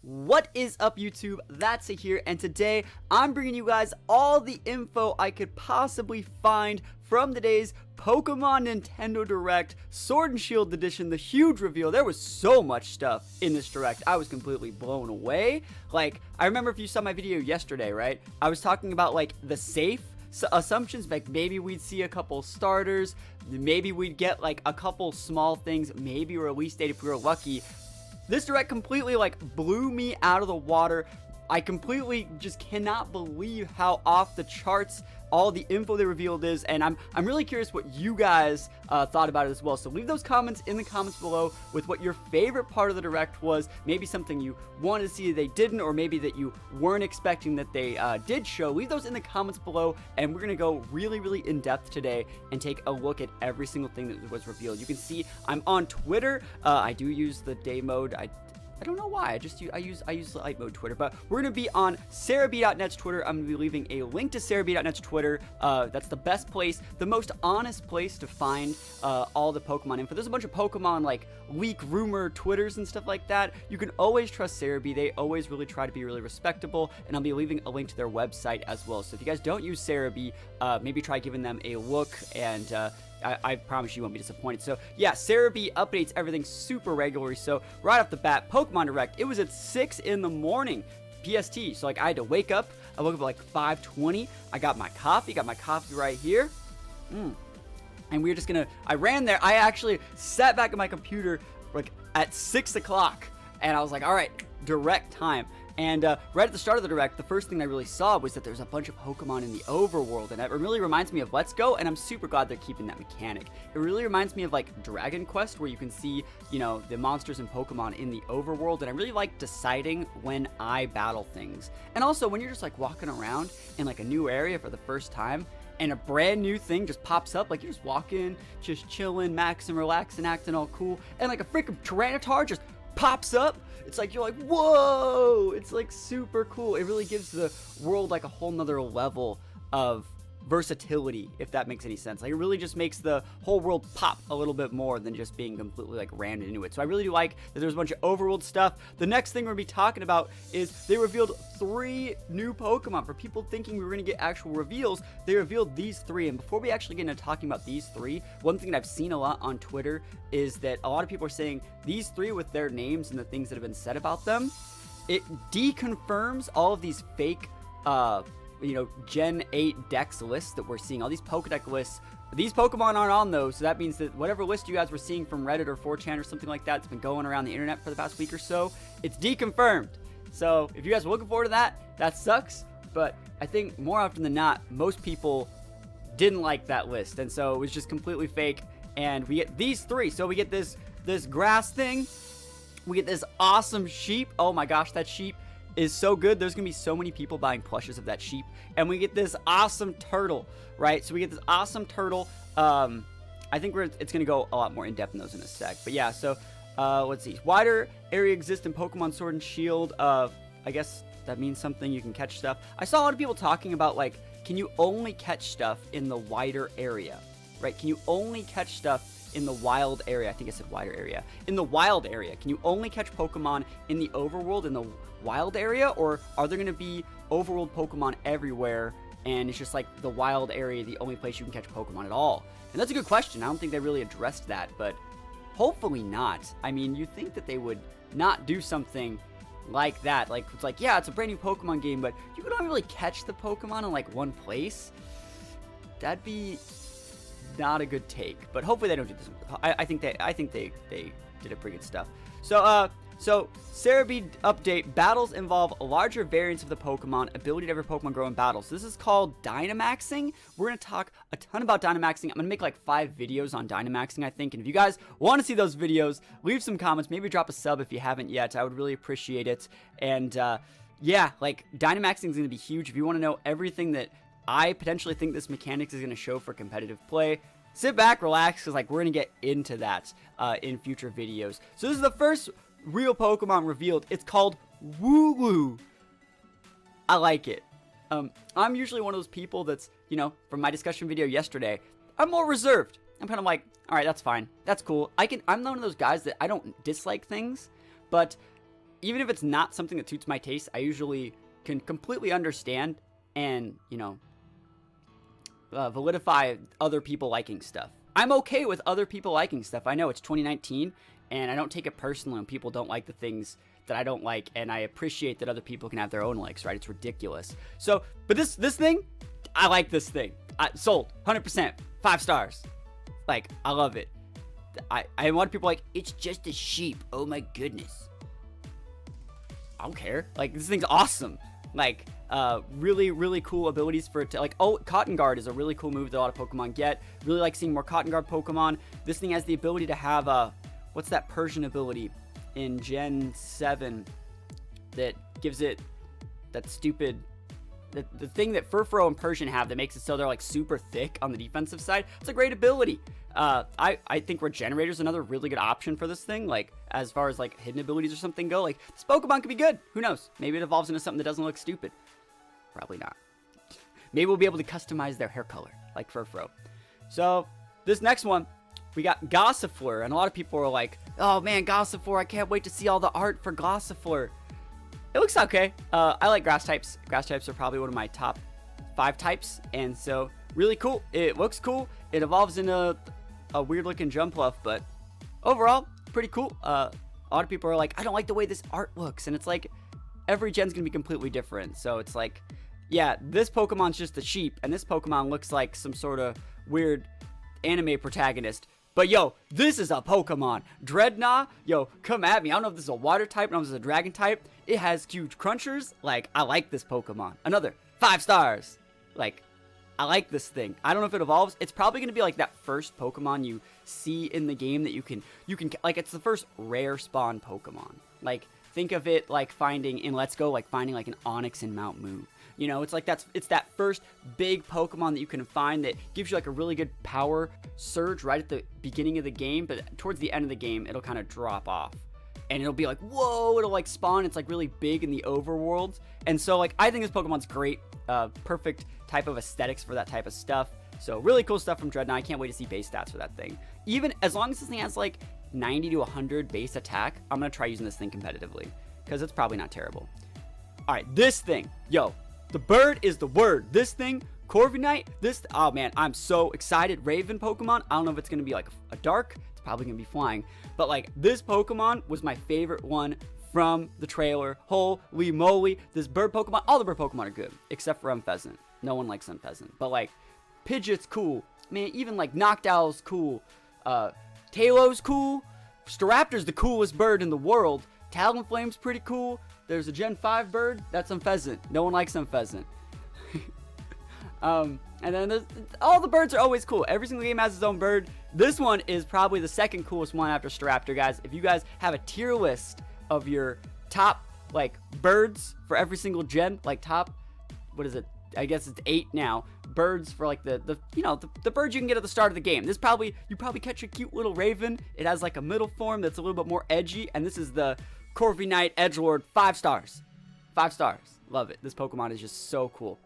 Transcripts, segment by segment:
What is up, YouTube? That's it here, and today I'm bringing you guys all the info I could possibly find from today's Pokemon Nintendo Direct Sword and Shield Edition, the huge reveal. There was so much stuff in this Direct. I was completely blown away. Like, I remember if you saw my video yesterday, right? I was talking about, like, the safe assumptions, like maybe we'd see a couple starters, maybe we'd get, like, a couple small things, maybe a release date if we were lucky. This Direct completely, like, blew me out of the water. I completely just cannot believe how off the charts all the info they revealed is, and I'm really curious what you guys thought about it as well. So leave those comments in the comments below with what your favorite part of the Direct was, maybe something you wanted to see they didn't, or maybe that you weren't expecting that they did show. Leave those in the comments below, and we're gonna go really in depth today and take a look at every single thing that was revealed. You can see I'm on Twitter. I do use the day mode. I don't know why. I use the light mode Twitter, but we're gonna be on SarahB.net's Twitter. I'm gonna be leaving a link to SarahB.net's Twitter. That's the best place, the most honest place to find all the Pokemon info. There's a bunch of Pokemon like leak rumor Twitters and stuff like that. You can always trust SarahB. They always really try to be really respectable, and I'll be leaving a link to their website as well. So if you guys don't use SarahB, maybe try giving them a look, and I promise you won't be disappointed. So yeah, SarahB updates everything super regularly. So right off the bat, Pokemon Direct, it was at 6 in the morning PST. So like I had to wake up. I woke up at like 5:20. I got my coffee right here. And we were just gonna, I ran there. I actually sat back at my computer like at 6 o'clock, and I was like, all right, Direct time. And right at the start of the Direct, the first thing I really saw was that there's a bunch of Pokemon in the overworld, and it really reminds me of Let's Go, and I'm super glad they're keeping that mechanic. It really reminds me of like Dragon Quest, where you can see, you know, the monsters and Pokemon in the overworld, and I really like deciding when I battle things. And also, when you're just like walking around in like a new area for the first time, and a brand new thing just pops up, like you're just walking, just chilling, maxing, relaxing, acting all cool, and like a freaking Tyranitar just pops up. It's like, you're like, whoa, it's like super cool. It really gives the world like a whole nother level of versatility, if that makes any sense. Like, it really just makes the whole world pop a little bit more than just being completely like rammed into it. So I really do like that there's a bunch of overworld stuff. The next thing we're gonna be talking about is they revealed 3 new Pokemon. For people thinking we were gonna get actual reveals, they revealed these 3. And before we actually get into talking about these 3, one thing that I've seen a lot on Twitter is that a lot of people are saying these 3 with their names and the things that have been said about them, it deconfirms all of these fake you know, Gen 8 Dex lists that we're seeing. All these Pokedex lists, these Pokemon aren't on those, so that means that whatever list you guys were seeing from Reddit or 4chan or something like that, it's been going around the internet for the past week or so, it's deconfirmed. So if you guys are looking forward to that, that sucks, but I think more often than not, most people didn't like that list, and so it was just completely fake. And we get these 3. So we get this grass thing, we get this awesome sheep. Oh my gosh, that sheep is so good. There's gonna be so many people buying plushes of that sheep. And we get this awesome turtle, right? So we get this awesome turtle. I think it's gonna go a lot more in depth in those in a sec. But yeah, so let's see. Wider area exists in Pokemon Sword and Shield. I guess that means something. You can catch stuff. I saw a lot of people talking about, like, can you only catch stuff in the wider area, right? Can you only catch stuff in the wild area? I think I said wider area. In the wild area, can you only catch Pokemon in the overworld in the wild area, or are there going to be overworld Pokemon everywhere, and it's just like the wild area the only place you can catch Pokemon at all? And that's a good question. I don't think they really addressed that, but hopefully not. I mean, you think that they would not do something like that. Like, it's like, yeah, it's a brand new Pokemon game, but you could only really catch the Pokemon in like one place. That'd be not a good take, but hopefully they don't do this. I think they did a pretty good stuff. So SarahB update: battles involve larger variants of the Pokemon, ability to have your Pokemon grow in battles. So this is called Dynamaxing. We're gonna talk a ton about Dynamaxing. I'm gonna make like 5 videos on Dynamaxing, I think. And if you guys want to see those videos, leave some comments. Maybe drop a sub if you haven't yet. I would really appreciate it. And yeah, like, Dynamaxing is gonna be huge. If you want to know everything that I potentially think this mechanics is going to show for competitive play, sit back, relax, because like we're going to get into that in future videos. So this is the first real Pokemon revealed. It's called Wooloo. I like it. I'm usually one of those people that's, you know, from my discussion video yesterday, I'm more reserved. I'm kind of like, all right, that's fine. That's cool. I'm one of those guys that I don't dislike things, but even if it's not something that suits my taste, I usually can completely understand and, validify other people liking stuff. I'm okay with other people liking stuff. I know it's 2019, and I don't take it personally when people don't like the things that I don't like, and I appreciate that other people can have their own likes, right? It's ridiculous. So, but this thing, I like this thing. Sold, 100%, 5 stars. Like, I love it. I a lot of people like, it's just a sheep. Oh my goodness. I don't care. Like, this thing's awesome. Like, really, really cool abilities for it to, like, oh, Cotton Guard is a really cool move that a lot of Pokemon get. Really like seeing more Cotton Guard Pokemon. This thing has the ability to have, what's that Persian ability in Gen 7 that gives it that stupid, the thing that Furfrou and Persian have that makes it so they're, like, super thick on the defensive side. It's a great ability. I think Regenerator is another really good option for this thing, like, as far as, like, hidden abilities or something go. Like, this Pokemon could be good. Who knows? Maybe it evolves into something that doesn't look stupid. Probably not. Maybe we'll be able to customize their hair color, like Furfrou. So, this next one, we got Gossifleur, and a lot of people are like, oh man, Gossifleur, I can't wait to see all the art for Gossifleur. It looks okay. I like grass types. Grass types are probably one of my top 5 types, and so really cool. It looks cool. It evolves into a weird looking Jumpluff, but overall, pretty cool. A lot of people are like, I don't like the way this art looks, and it's like, every gen's gonna be completely different, so it's like, yeah, this Pokemon's just a sheep, and this Pokemon looks like some sort of weird anime protagonist. But yo, this is a Pokemon. Dreadnought, yo, come at me. I don't know if this is a water type, I don't know if this is a dragon type. It has huge crunchers. Like, I like this Pokemon. Another 5 stars. Like, I like this thing. I don't know if it evolves. It's probably going to be like that first Pokemon you see in the game that you can, like, it's the first rare spawn Pokemon. Like, think of it like finding, in Let's Go, like finding like an Onix in Mount Moon. You know, it's like it's that first big Pokemon that you can find that gives you like a really good power surge right at the beginning of the game, but towards the end of the game, it'll kind of drop off. And it'll be like, whoa, it'll like spawn. It's like really big in the overworld. And so like, I think this Pokemon's great. Perfect type of aesthetics for that type of stuff. So really cool stuff from Dreadnought. I can't wait to see base stats for that thing. Even as long as this thing has like 90 to 100 base attack, I'm going to try using this thing competitively because it's probably not terrible. All right, this thing, yo, the bird is the word. This thing, Corviknight, oh man, I'm so excited. Raven Pokemon, I don't know if it's going to be like a dark, it's probably going to be flying, but like this Pokemon was my favorite one from the trailer. Holy moly, this bird Pokemon, all the bird Pokemon are good, except for Unpheasant. No one likes Unpheasant, but like Pidgeot's cool. Man, even like Noctowl's cool. Tailow's cool. Staraptor's the coolest bird in the world. Talonflame's pretty cool. There's a Gen 5 bird. That's Unpheasant. No one likes Unpheasant. And then all the birds are always cool. Every single game has its own bird. This one is probably the second coolest one after Staraptor, guys. If you guys have a tier list of your top, like, birds for every single gen, like top, what is it? I guess it's 8 now. Birds for like the birds you can get at the start of the game. You probably catch a cute little Raven. It has like a middle form that's a little bit more edgy, and this is the Corviknight Edgelord. 5 stars. 5 stars. Love it. This Pokemon is just so cool.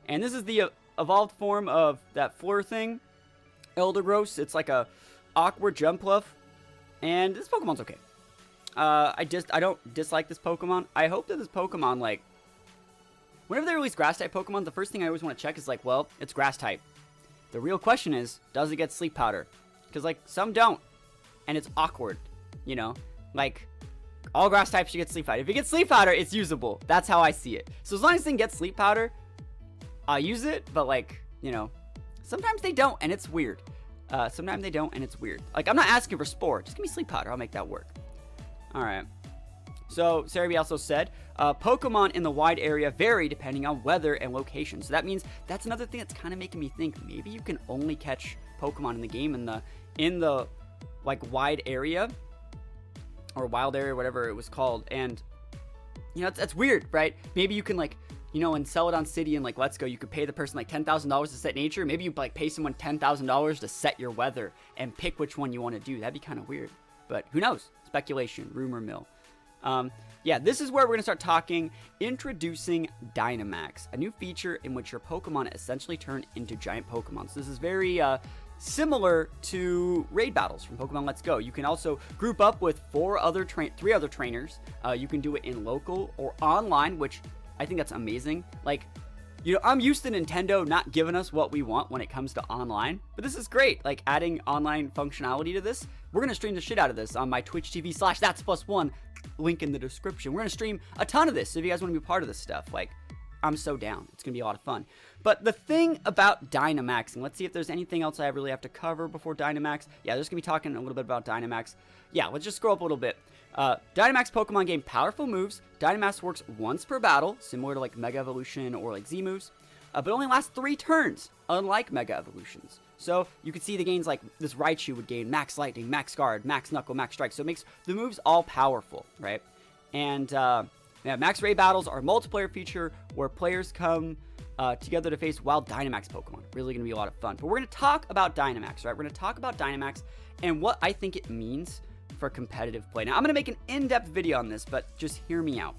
And this is the evolved form of that Fleur thing, Eldegoss. It's like a awkward Jumpluff, and this Pokemon's okay. I don't dislike this Pokemon. I hope that this Pokemon, like, whenever they release Grass-type Pokemon, the first thing I always want to check is, like, well, it's Grass-type. The real question is, does it get Sleep Powder? Because, like, some don't. And it's awkward, you know? Like, all Grass-types should get Sleep Powder. If it gets Sleep Powder, it's usable. That's how I see it. So as long as this thing gets Sleep Powder, I'll use it. But, like, you know, sometimes they don't, and it's weird. Sometimes they don't, and it's weird. Like, I'm not asking for Spore. Just give me Sleep Powder. I'll make that work. All right. So, Cerebi also said, Pokemon in the wide area vary depending on weather and location. So that means that's another thing that's kind of making me think maybe you can only catch Pokemon in the game in the like wide area or wild area, whatever it was called. And you know, that's weird, right? Maybe you can, like, you know, in Celadon City and like Let's Go, you could pay the person like $10,000 to set nature. Maybe you like pay someone $10,000 to set your weather and pick which one you want to do. That'd be kind of weird, but who knows? Speculation, rumor mill. Yeah, this is where we're going to start talking. Introducing Dynamax, a new feature in which your Pokemon essentially turn into giant Pokemon. So this is very similar to raid battles from Pokemon Let's Go. You can also group up with three other trainers. You can do it in local or online, which I think that's amazing. Like, you know, I'm used to Nintendo not giving us what we want when it comes to online, but this is great. Like, adding online functionality to this. We're gonna stream the shit out of this on my Twitch TV/THATSAplusONE, link in the description. We're gonna stream a ton of this, so if you guys want to be part of this stuff, like, I'm so down. It's gonna be a lot of fun. But the thing about Dynamax, and let's see if there's anything else I really have to cover before Dynamax. Yeah, there's gonna be talking a little bit about Dynamax. Yeah, let's just scroll up a little bit. Dynamax Pokemon gain powerful moves. Dynamax works once per battle, similar to like Mega Evolution or like Z moves, but only lasts 3 turns, unlike Mega Evolutions. So you can see the gains like this Raichu would gain Max Lightning, Max Guard, Max Knuckle, Max Strike. So it makes the moves all powerful, right? And yeah, Max Raid battles are a multiplayer feature where players come together to face wild Dynamax Pokemon. Really going to be a lot of fun. But we're going to talk about Dynamax, right? We're going to talk about Dynamax and what I think it means for competitive play. Now, I'm going to make an in-depth video on this, but just hear me out.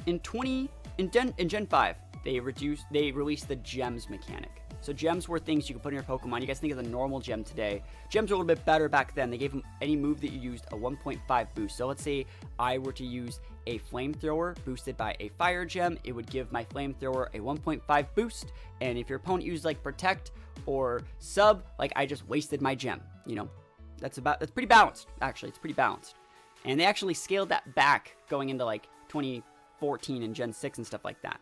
In Gen 5, they released the gems mechanic. So gems were things you could put in your Pokemon. You guys think of the normal gem today. Gems were a little bit better back then. They gave them any move that you used a 1.5 boost. So let's say I were to use a flamethrower boosted by a fire gem, it would give my flamethrower a 1.5 boost. And if your opponent used like protect or sub, like I just wasted my gem. You know, that's pretty balanced. Actually, it's pretty balanced. And they actually scaled that back going into like 2014 and Gen 6 and stuff like that.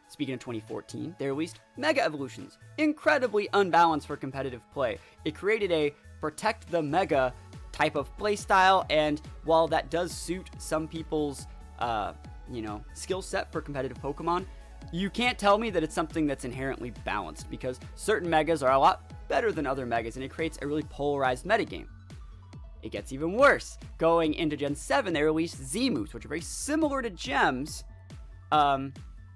Speaking of 2014, they released Mega Evolutions. Incredibly unbalanced for competitive play. It created a protect the Mega type of playstyle, and while that does suit some people's, you know, skill set for competitive Pokemon, you can't tell me that it's something that's inherently balanced, because certain Megas are a lot better than other Megas, and it creates a really polarized metagame. It gets even worse. Going into Gen 7, they released Z moves, which are very similar to Gems.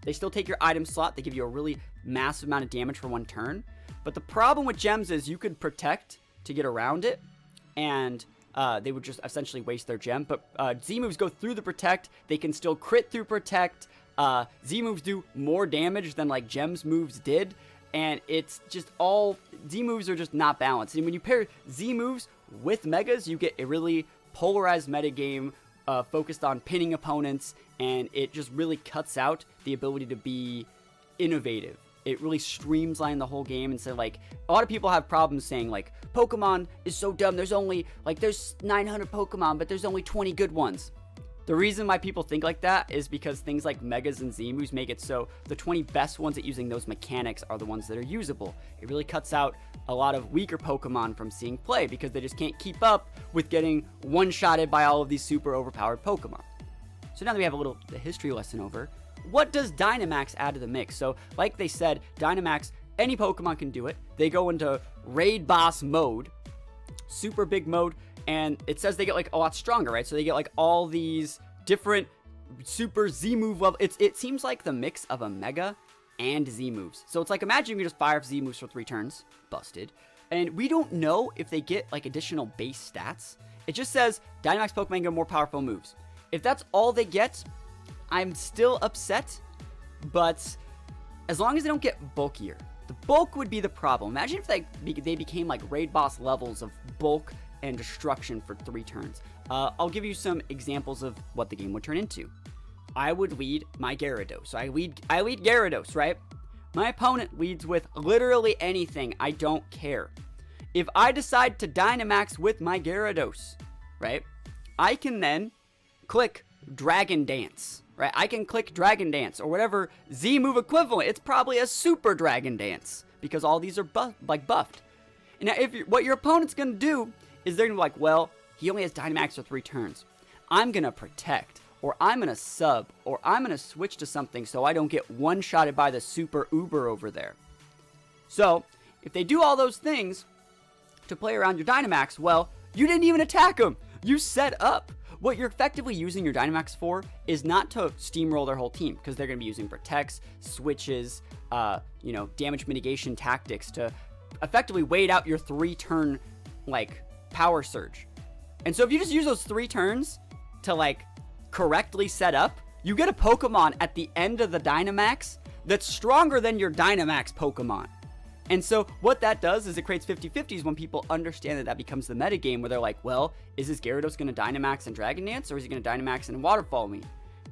They still take your item slot. They give you a really massive amount of damage for 1 turn. But the problem with Gems is you could protect to get around it, and they would just essentially waste their gem. But Z moves go through the protect. They can still crit through protect. Z moves do more damage than like Gems moves did. And it's just all, Z moves are just not balanced. And when you pair Z moves with Megas, you get a really polarized metagame focused on pinning opponents, and it just really cuts out the ability to be innovative. It really streamlines the whole game. And so, like, a lot of people have problems saying, like, Pokemon is so dumb. There's 900 Pokemon, but there's only 20 good ones. The reason why people think like that is because things like Megas and Z moves make it so the 20 best ones at using those mechanics are the ones that are usable. It really cuts out a lot of weaker Pokemon from seeing play because they just can't keep up with getting one-shotted by all of these super overpowered Pokemon. So now that we have the history lesson over, what does Dynamax add to the mix? So like they said, Dynamax, any Pokemon can do it. They go into raid boss mode, super big mode, and it says they get like a lot stronger, right? So they get like all these different super Z move level. It seems like the mix of a Mega and Z moves. So it's like, imagine you just fire Z moves for 3 turns. Busted. And we don't know if they get like additional base stats. It just says Dynamax Pokemon get more powerful moves. If that's all they get, I'm still upset. But as long as they don't get bulkier. The bulk would be the problem. Imagine if they became like raid boss levels of bulk and destruction for 3 turns. I'll give you some examples of what the game would turn into. I would lead my Gyarados. So I lead Gyarados, right? My opponent leads with literally anything. I don't care. If I decide to Dynamax with my Gyarados, right? I can then click Dragon Dance, right? I can click Dragon Dance or whatever Z move equivalent. It's probably a Super Dragon Dance because all these are buffed. And now what your opponent's going to do is they're going to be like, well, he only has Dynamax for 3 turns. I'm going to protect, or I'm going to sub, or I'm going to switch to something so I don't get one-shotted by the super uber over there. So, if they do all those things to play around your Dynamax, well, you didn't even attack them. You set up. What you're effectively using your Dynamax for is not to steamroll their whole team, because they're going to be using protects, switches, damage mitigation tactics to effectively wait out your 3-turn, power surge. And so if you just use those 3 turns to correctly set up, you get a Pokemon at the end of the Dynamax that's stronger than your Dynamax Pokemon. And so what that does is it creates 50-50s when people understand that becomes the metagame, where they're like, well, is this Gyarados going to Dynamax and Dragon Dance, or is he going to Dynamax and Waterfall me?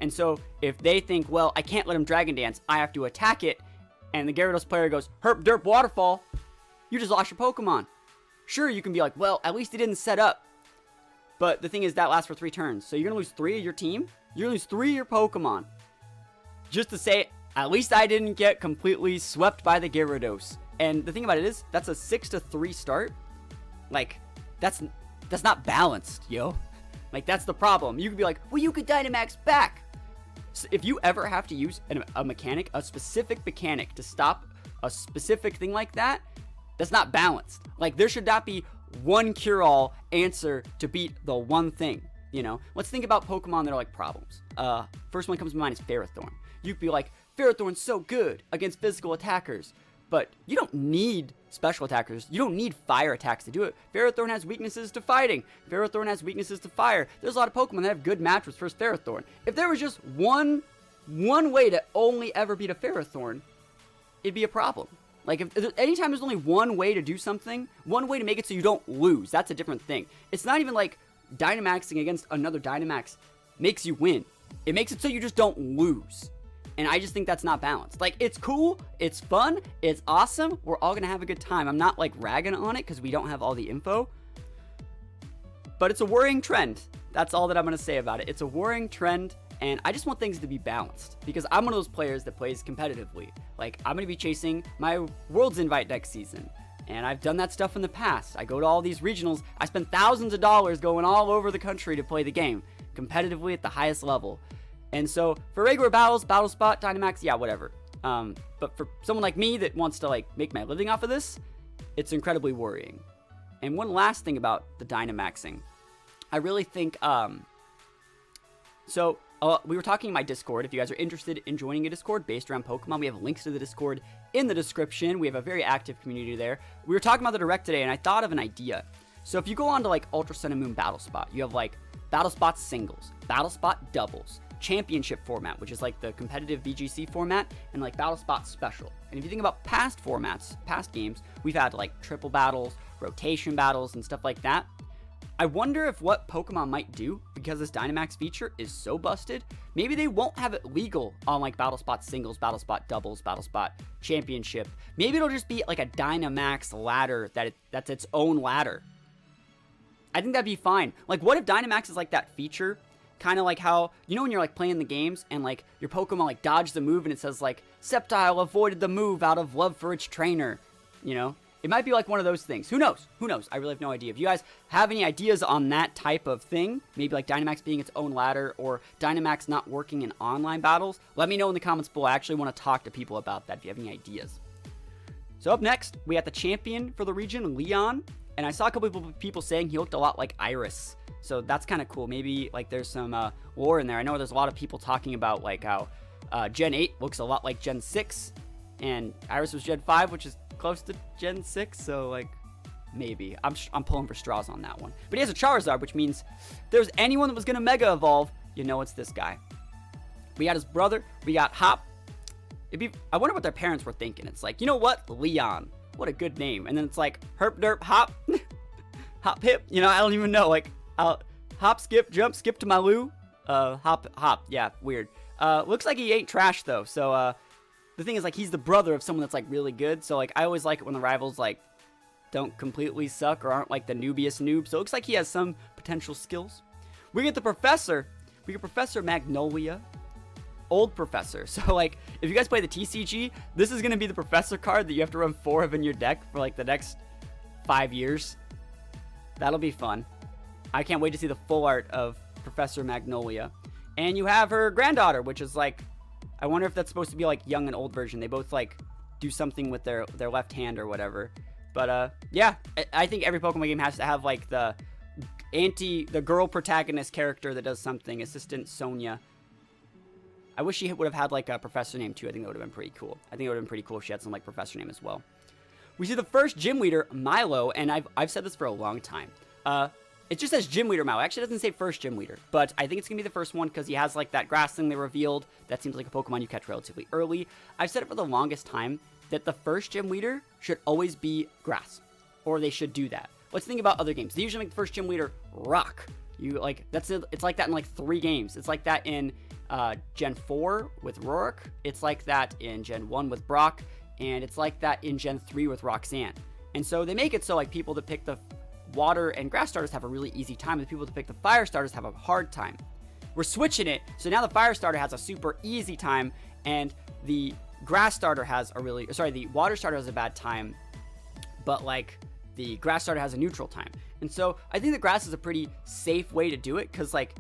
And so if they think, well, I can't let him Dragon Dance, I have to attack it, and the Gyarados player goes, herp derp Waterfall, you just lost your Pokemon. Sure, you can be like, well, at least he didn't set up. But the thing is, that lasts for 3 turns. So you're going to lose 3 of your team? You're going to lose 3 of your Pokemon. Just to say, at least I didn't get completely swept by the Gyarados. And the thing about it is, that's a 6-3 start. Like, that's not balanced, yo. Like, that's the problem. You could be like, well, you could Dynamax back. So if you ever have to use a mechanic, a specific mechanic to stop a specific thing like that, that's not balanced. Like, there should not be one cure-all answer to beat the one thing, you know? Let's think about Pokemon that are like problems. First one that comes to mind is Ferrothorn. You could be like, Ferrothorn's so good against physical attackers, but you don't need special attackers. You don't need fire attacks to do it. Ferrothorn has weaknesses to fighting. Ferrothorn has weaknesses to fire. There's a lot of Pokemon that have good matchups for Ferrothorn. If there was just one way to only ever beat a Ferrothorn, it'd be a problem. Like, anytime there's only one way to do something, one way to make it so you don't lose, that's a different thing. It's not even like Dynamaxing against another Dynamax makes you win. It makes it so you just don't lose. And I just think that's not balanced. Like, it's cool, it's fun, it's awesome, we're all gonna have a good time. I'm not, like, ragging on it because we don't have all the info. But it's a worrying trend. That's all that I'm gonna say about it. It's a worrying trend, and I just want things to be balanced. Because I'm one of those players that plays competitively. Like, I'm gonna be chasing my Worlds Invite next season. And I've done that stuff in the past. I go to all these regionals. I spend thousands of dollars going all over the country to play the game. Competitively at the highest level. And so, for regular battles, Battle Spot, Dynamax, yeah, whatever. But for someone like me that wants to, like, make my living off of this, it's incredibly worrying. And one last thing about the Dynamaxing. I really think, we were talking in my Discord. If you guys are interested in joining a Discord based around Pokemon, we have links to the Discord in the description. We have a very active community there. We were talking about the Direct today, and I thought of an idea. So if you go on to, like, Ultra Sun and Moon Battle Spot, you have, like, Battle Spot Singles, Battle Spot Doubles, Championship format, which is like the competitive VGC format, and like Battle Spot Special. And if you think about past formats, past games, we've had like triple battles, rotation battles, and stuff like that. I wonder if what Pokemon might do, because this Dynamax feature is so busted, maybe they won't have it legal on like Battle Spot Singles, Battle Spot Doubles, Battle Spot Championship. Maybe it'll just be like a Dynamax ladder that's its own ladder. I think that'd be fine. Like, what if Dynamax is like that feature? Kind of like how, you know when you're like playing the games and like your Pokemon like dodged the move and it says like, Sceptile avoided the move out of love for its trainer, you know? It might be like one of those things. Who knows? Who knows? I really have no idea. If you guys have any ideas on that type of thing, maybe like Dynamax being its own ladder or Dynamax not working in online battles, let me know in the comments below. I actually want to talk to people about that if you have any ideas. So up next, we got the champion for the region, Leon. And I saw a couple people saying he looked a lot like Iris. So that's kind of cool. Maybe like there's some lore in there. I know there's a lot of people talking about like how Gen 8 looks a lot like Gen 6. And Iris was Gen 5, which is close to Gen 6. So like maybe. I'm pulling for straws on that one. But he has a Charizard, which means if there's anyone that was going to Mega Evolve, you know it's this guy. We got his brother. We got Hop. I wonder what their parents were thinking. It's like, you know what? Leon. What a good name. And then it's like, herp derp hop. Hop hip. You know, I don't even know. Like, hop, skip, jump, skip to my loo. Hop. Yeah, weird. Looks like he ain't trash, though. So, the thing is, like, he's the brother of someone that's, like, really good. So, like, I always like it when the rivals, like, don't completely suck or aren't, like, the noobiest noob. So, it looks like he has some potential skills. We get the Professor. We get Professor Magnolia. Old Professor. So, like, if you guys play the TCG, this is going to be the Professor card that you have to run 4 of in your deck for, like, the next 5 years. That'll be fun. I can't wait to see the full art of Professor Magnolia. And you have her granddaughter, which is, like, I wonder if that's supposed to be, like, young and old version. They both, like, do something with their left hand or whatever. But, yeah, I think every Pokemon game has to have, like, the girl protagonist character that does something. Assistant Sonia. I wish she would have had, like, a professor name, too. I think that would have been pretty cool. I think it would have been pretty cool if she had some, like, professor name as well. We see the first gym leader, Milo, and I've said this for a long time. It just says gym leader Milo. Actually, it doesn't say first gym leader, but I think it's going to be the first one because he has, like, that grass thing they revealed. That seems like a Pokemon you catch relatively early. I've said it for the longest time. that the first gym leader should always be grass, or they should do that. Let's think about other games. They usually make the first gym leader rock. It's like that in like 3 games. It's like that in Gen 4 with Rorik. It's like that in Gen 1 with Brock, and it's like that in Gen 3 with Roxanne. And so they make it so like people that pick the water and grass starters have a really easy time, and the people that pick the fire starters have a hard time. We're switching it, so now the fire starter has a super easy time, and the grass starter has the water starter has a bad time, but like the grass starter has a neutral time. And so I think the grass is a pretty safe way to do it, because like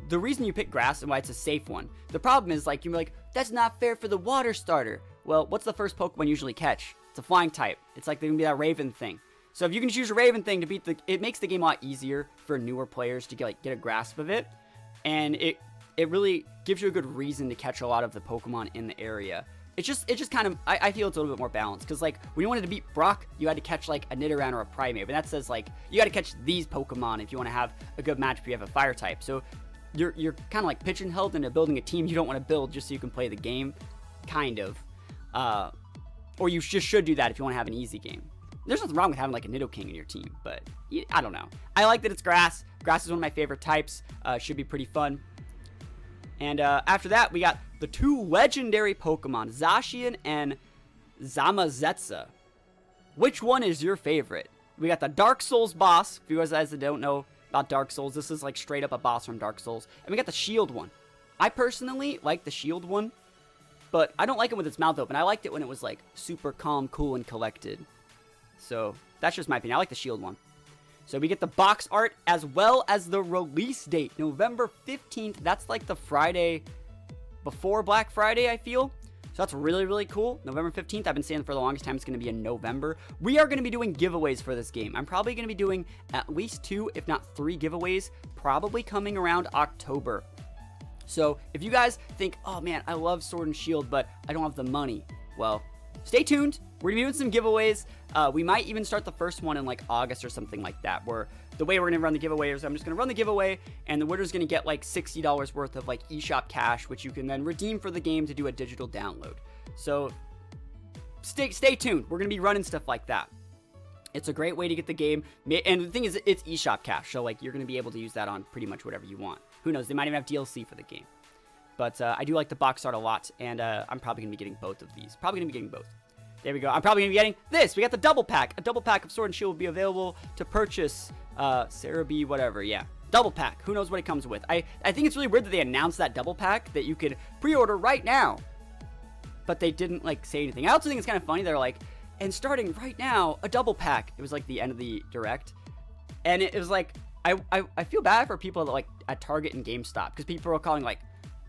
the reason you pick grass and why it's a safe one, the problem is like you're like, that's not fair for the water starter. Well, what's the first Pokemon usually catch? It's a flying type. It's like they're gonna be that Raven thing. So if you can choose a Raven thing to beat it makes the game a lot easier for newer players to get a grasp of it, and it really gives you a good reason to catch a lot of the Pokemon in the area. It's just kind of, I feel it's a little bit more balanced, because like when you wanted to beat Brock, you had to catch like a Nidoran or a Primeape, and that says like you got to catch these Pokemon if you want to have a good match if you have a fire type. So you're kind of like pigeonholed into building a team you don't want to build just so you can play the game, kind of, or you just should do that if you want to have an easy game. There's nothing wrong with having like a Nidoking in your team, but I don't know. I like that it's grass. Grass is one of my favorite types. Should be pretty fun. And after that, we got the 2 legendary Pokemon, Zacian and Zamazetsa. Which one is your favorite? We got the Dark Souls boss. If you guys don't know about Dark Souls, this is like straight up a boss from Dark Souls. And we got the shield one. I personally like the shield one, but I don't like it with its mouth open. I liked it when it was like super calm, cool, and collected. So that's just my opinion. I like the shield one. So we get the box art as well as the release date, November 15th. That's like the Friday before Black Friday, I feel. So that's really, really cool. November 15th. I've been saying for the longest time it's going to be in November. We are going to be doing giveaways for this game. I'm probably going to be doing at least 2, if not 3 giveaways, probably coming around October. So if you guys think, oh man, I love Sword and Shield, but I don't have the money, well, stay tuned. We're going to be doing some giveaways. We might even start the first one in like August or something like that, where the way we're going to run the giveaway is I'm just going to run the giveaway, and the winner's going to get like $60 worth of like eShop cash, which you can then redeem for the game to do a digital download. So stay tuned. We're going to be running stuff like that. It's a great way to get the game. And the thing is, it's eShop cash, so like you're going to be able to use that on pretty much whatever you want. Who knows? They might even have DLC for the game. But I do like the box art a lot, and I'm probably going to be getting both of these. Probably going to be getting both. There we go. I'm probably going to be getting this. We got the double pack. A double pack of Sword and Shield will be available to purchase. Sarah B, whatever. Yeah. Double pack. Who knows what it comes with? I think it's really weird that they announced that double pack that you could pre-order right now. But they didn't, like, say anything. I also think it's kind of funny. They're like, and starting right now, a double pack. It was, like, the end of the direct. And it was like, I feel bad for people that, like, at Target and GameStop. Because people are calling, like,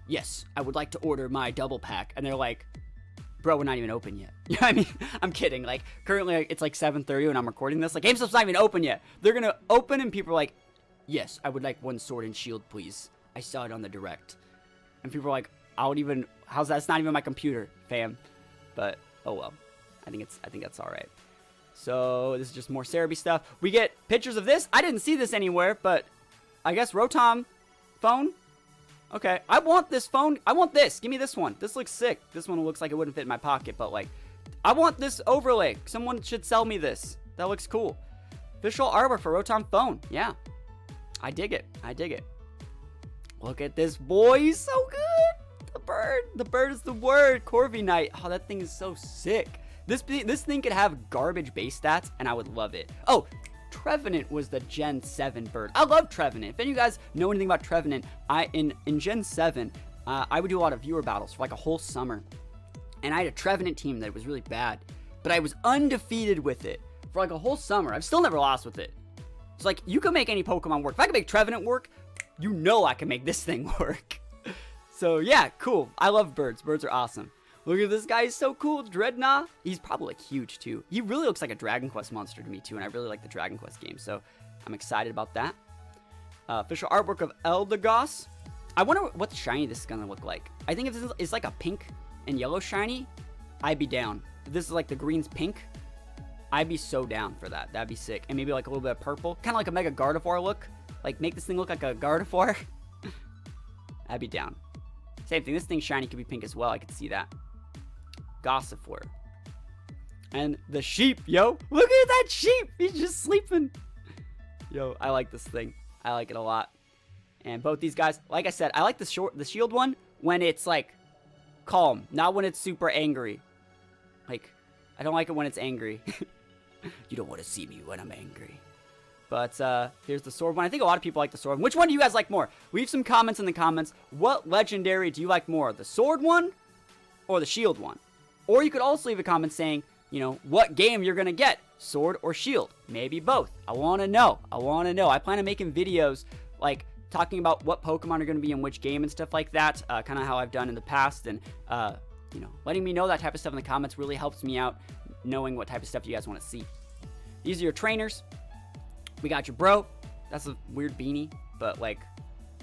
yes, I would like to order my double pack. And they're like, bro, we're not even open yet. You know what I mean? I'm kidding. Like, currently, it's like 7:30 when I'm recording this. Like, GameStop's not even open yet. They're going to open, and people are like, yes, I would like 1 Sword and Shield, please. I saw it on the direct. And people are like, how's that? It's not even my computer, fam. But, oh well. I think that's all right. So, this is just more Cerebi stuff. We get pictures of this. I didn't see this anywhere, but I guess Rotom phone. Okay, I want this phone. I want this. Give me this one. This looks sick. This one looks like it wouldn't fit in my pocket, but like, I want this overlay. Someone should sell me this. That looks cool. Official artwork for Rotom phone. Yeah, I dig it. I dig it. Look at this boy. He's so good. The bird. The bird is the word. Corviknight. Oh, that thing is so sick. This thing could have garbage base stats, and I would love it. Oh, Trevenant was the Gen 7 bird. I love Trevenant. If any of you guys know anything about Trevenant, in Gen 7, I would do a lot of viewer battles for like a whole summer. And I had a Trevenant team that was really bad, but I was undefeated with it for like a whole summer. I've still never lost with it. It's like, you can make any Pokemon work. If I can make Trevenant work, you know I can make this thing work. So yeah, cool. I love birds. Birds are awesome. Look at this guy, he's so cool. Dreadnought. He's probably like huge too. He really looks like a Dragon Quest monster to me too, and I really like the Dragon Quest game, so I'm excited about that. Official artwork of Eldegoss. I wonder what shiny this is gonna look like. I think if this is like a pink and yellow shiny, I'd be down. If this is like the green's pink, I'd be so down for that. That'd be sick. And maybe like a little bit of purple, kind of like a Mega Gardevoir look. Like make this thing look like a Gardevoir. I'd be down. Same thing. This thing shiny could be pink as well. I could see that. Gossifleur. And the sheep, yo. Look at that sheep. He's just sleeping. Yo, I like this thing. I like it a lot. And both these guys, like I said, I like the shield one when it's like calm, not when it's super angry. Like, I don't like it when it's angry. You don't want to see me when I'm angry. But here's the sword one. I think a lot of people like the sword one. Which one do you guys like more? Leave some comments in the comments. What legendary do you like more? The sword one or the shield one? Or you could also leave a comment saying, you know, what game you're going to get. Sword or shield? Maybe both. I want to know. I want to know. I plan on making videos like talking about what Pokemon are going to be in which game and stuff like that. Kind of how I've done in the past. And, you know, letting me know that type of stuff in the comments really helps me out knowing what type of stuff you guys want to see. These are your trainers. We got your bro. That's a weird beanie, but like,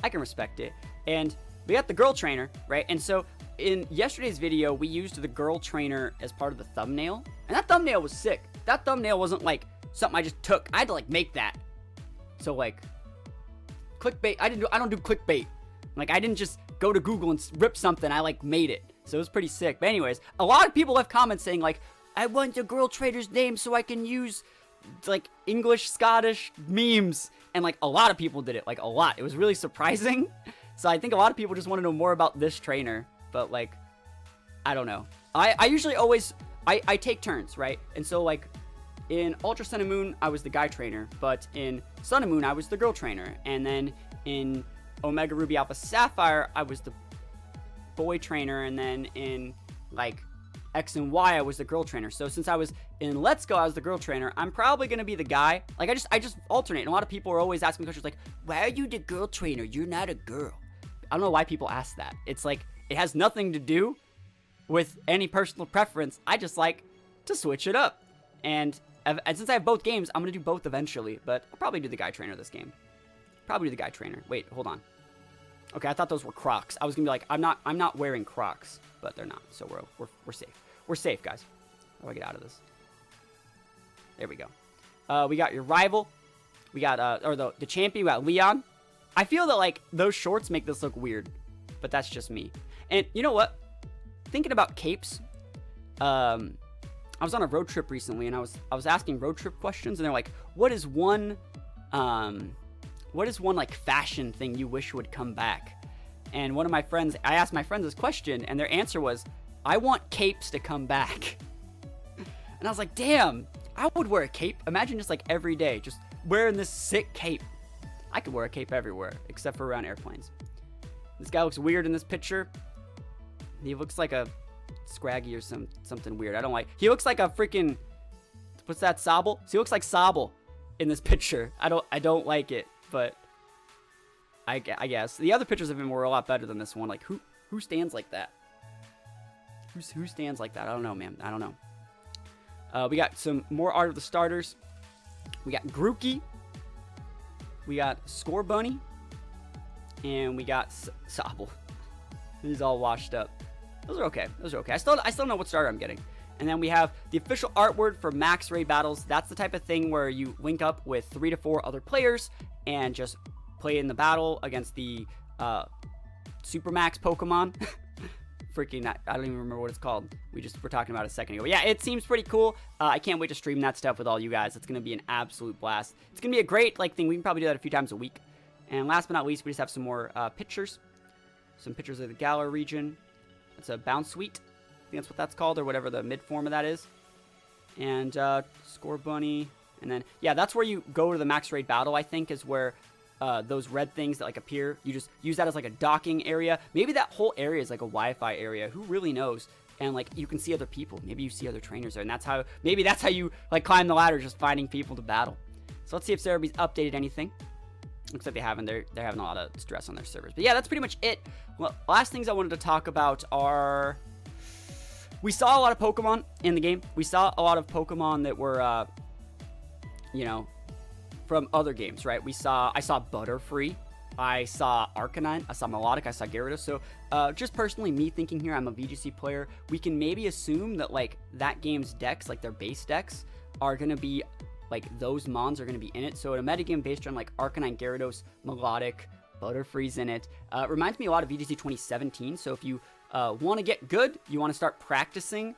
I can respect it. And we got the girl trainer, right? And so in yesterday's video, we used the girl trainer as part of the thumbnail. And that thumbnail was sick. That thumbnail wasn't like something I just took. I had to like make that. So like, clickbait. I don't do clickbait. Like, I didn't just go to Google and rip something. I like made it. So it was pretty sick. But anyways, a lot of people left comments saying like, I want the girl trainer's name so I can use like English, Scottish memes. And like a lot of people did it, like a lot. It was really surprising. So I think a lot of people just want to know more about this trainer. But like, I don't know. I usually always, I take turns, right? And so like in Ultra Sun and Moon, I was the guy trainer. But in Sun and Moon, I was the girl trainer. And then in Omega Ruby Alpha Sapphire, I was the boy trainer. And then in like X and Y, I was the girl trainer. So since I was in Let's Go, I was the girl trainer. I'm probably going to be the guy. Like, I just alternate. And a lot of people are always asking questions like, why are you the girl trainer? You're not a girl. I don't know why people ask that. It's like, it has nothing to do with any personal preference. I just like to switch it up. And since I have both games, I'm going to do both eventually. But I'll probably do the guy trainer this game. Probably do the guy trainer. Wait, hold on. Okay, I thought those were Crocs. I was going to be like, I'm not wearing Crocs. But they're not, so we're safe. We're safe, guys. How do I get out of this? There we go. We got your rival. We got, or the champion. We got Leon. I feel that, like, those shorts make this look weird. But that's just me. And you know what? Thinking about capes. I was on a road trip recently, and I was asking road trip questions, and they're like, what is one, like, fashion thing you wish would come back? And one of my friends, I asked my friends this question, and their answer was, I want capes to come back. And I was like, damn, I would wear a cape. Imagine just like every day, just wearing this sick cape. I could wear a cape everywhere, except for around airplanes. This guy looks weird in this picture. He looks like a Scraggy or something weird. I don't like, he looks like a freaking, what's that, Sobble? So he looks like Sobble in this picture. I don't like it, but I guess. The other pictures of him were a lot better than this one. Like, who stands like that? Who stands like that? I don't know, man. I don't know. We got some more art of the starters. We got Grookey. We got Score Bunny. And we got Sobble. He's all washed up. Those are okay. Those are okay. I still know what starter I'm getting. And then we have the official artwork for Max Raid Battles. That's the type of thing where you link up with 3 to 4 other players and just play in the battle against the Super Max Pokemon. Freaking, I don't even remember what it's called. We were talking about it a second ago. But yeah, it seems pretty cool. I can't wait to stream that stuff with all you guys. It's going to be an absolute blast. It's going to be a great thing. We can probably do that a few times a week. And last but not least, we just have some more pictures. Some pictures of the Galar region. It's a Bounce Suite. I think that's what that's called, or whatever the mid form of that is. And Score Bunny. And then, yeah, that's where you go to the Max Raid Battle, I think, is where those red things that appear, you just use that as a docking area. Maybe that whole area is like a Wi-Fi area. Who really knows? And you can see other people. Maybe you see other trainers there, and maybe that's how you climb the ladder, just finding people to battle. So let's see if Cerebee's updated anything. Looks like they haven't. They're having a lot of stress on their servers. But yeah, that's pretty much it. Well, last things I wanted to talk about are, we saw a lot of Pokemon in the game. We saw a lot of Pokemon that were, from other games, right? I saw Butterfree, I saw Arcanine, I saw Melodic, I saw Gyarados. So just personally, me thinking here, I'm a VGC player, we can maybe assume that that game's decks, their base decks, are gonna be those mons are gonna be in it. So in a metagame based on Arcanine, Gyarados, Melodic, Butterfree's in it. Reminds me a lot of VGC 2017. So if you want to get good, you want to start practicing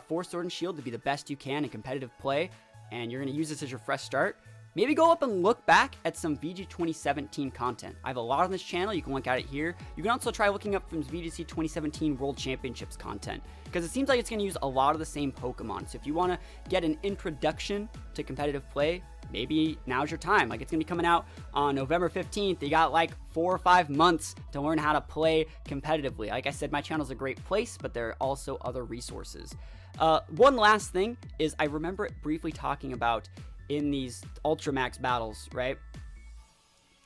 for Sword and Shield to be the best you can in competitive play, and you're going to use this as your fresh start, maybe go up and look back at some VG 2017 content. I have a lot on this channel. You can look at it here. You can also try looking up from VGC 2017 World Championships content, because it seems like it's going to use a lot of the same Pokemon. So if you want to get an introduction to competitive play, maybe now's your time. Like, it's going to be coming out on November 15th. You got like 4 or 5 months to learn how to play competitively. Like I said, my channel's a great place, but there are also other resources. One last thing is, I remember it briefly talking about in these Ultra Max battles, right?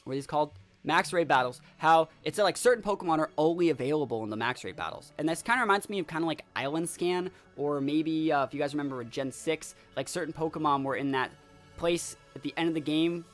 What are these called? Max Raid battles. How it's like certain Pokemon are only available in the Max Raid battles. And this kind of reminds me of kind of like Island Scan, or maybe if you guys remember with Gen 6, like certain Pokemon were in that place at the end of the game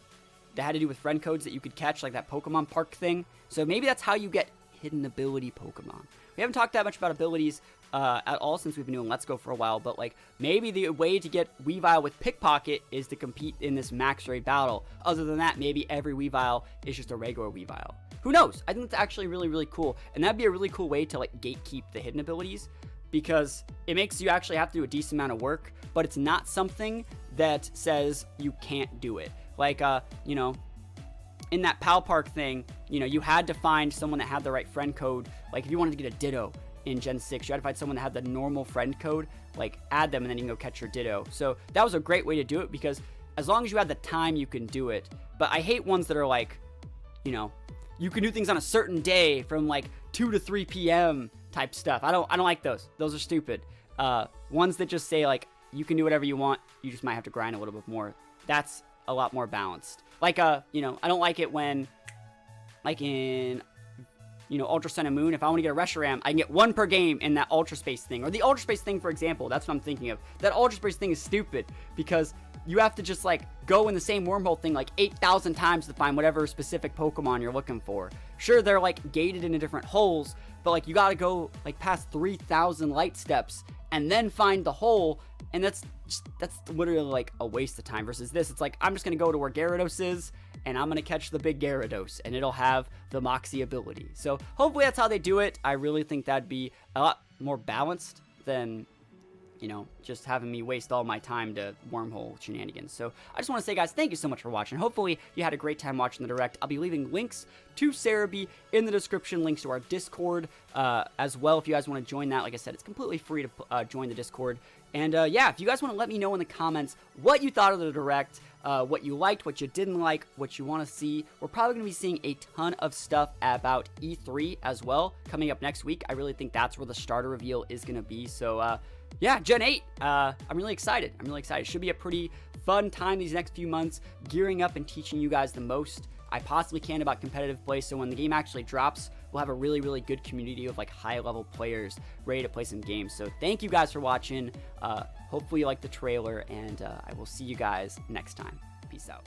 that had to do with friend codes that you could catch, like that Pokemon Park thing. So maybe that's how you get hidden ability Pokemon. We haven't talked that much about abilities at all since we've been doing Let's Go for a while, but like maybe the way to get Weavile with Pickpocket is to compete in this Max Raid battle. Other than that, maybe every Weavile is just a regular Weavile. Who knows? I think it's actually really, really cool, and that'd be a really cool way to like gatekeep the hidden abilities, because it makes you actually have to do a decent amount of work, but it's not something that says you can't do it. Like, you know, in that Pal Park thing, you know, you had to find someone that had the right friend code. Like, if you wanted to get a Ditto in Gen 6, you had to find someone that had the normal friend code, like, add them, and then you can go catch your Ditto. So that was a great way to do it, because as long as you had the time, you can do it. But I hate ones that are like, you know, you can do things on a certain day from like 2 to 3 p.m. type stuff. I don't like those. Those are stupid. Ones that just say like, you can do whatever you want, you just might have to grind a little bit more. That's a lot more balanced. Like, you know, I don't like it when, like in, you know, Ultra Sun and Moon, if I want to get a Reshiram, I can get 1 per game in that Ultra Space thing. Or the Ultra Space thing, for example, that's what I'm thinking of. That Ultra Space thing is stupid, because you have to just, like, go in the same wormhole thing, like, 8,000 times to find whatever specific Pokemon you're looking for. Sure, they're, like, gated into different holes, but, like, you gotta go, like, past 3,000 light steps and then find the hole, and that's literally like a waste of time. Versus this, it's like, I'm just gonna go to where Gyarados is, and I'm gonna catch the big Gyarados, and it'll have the Moxie ability. So hopefully that's how they do it. I really think that'd be a lot more balanced than, you know, just having me waste all my time to wormhole shenanigans. So I just want to say, guys, thank you so much for watching. Hopefully you had a great time watching the Direct. I'll be leaving links to Cerebi in the description, links to our Discord as well, if you guys want to join that. Like I said, it's completely free to join the Discord. And yeah, if you guys want to let me know in the comments what you thought of the Direct, what you liked, what you didn't like, what you want to see. We're probably going to be seeing a ton of stuff about E3 as well coming up next week. I really think that's where the starter reveal is going to be. So yeah, Gen 8, I'm really excited. Should be a pretty fun time these next few months, gearing up and teaching you guys the most I possibly can about competitive play, so when the game actually drops, we'll have a really, really good community of like high-level players ready to play some games. So thank you guys for watching. Hopefully you liked the trailer, and I will see you guys next time. Peace out.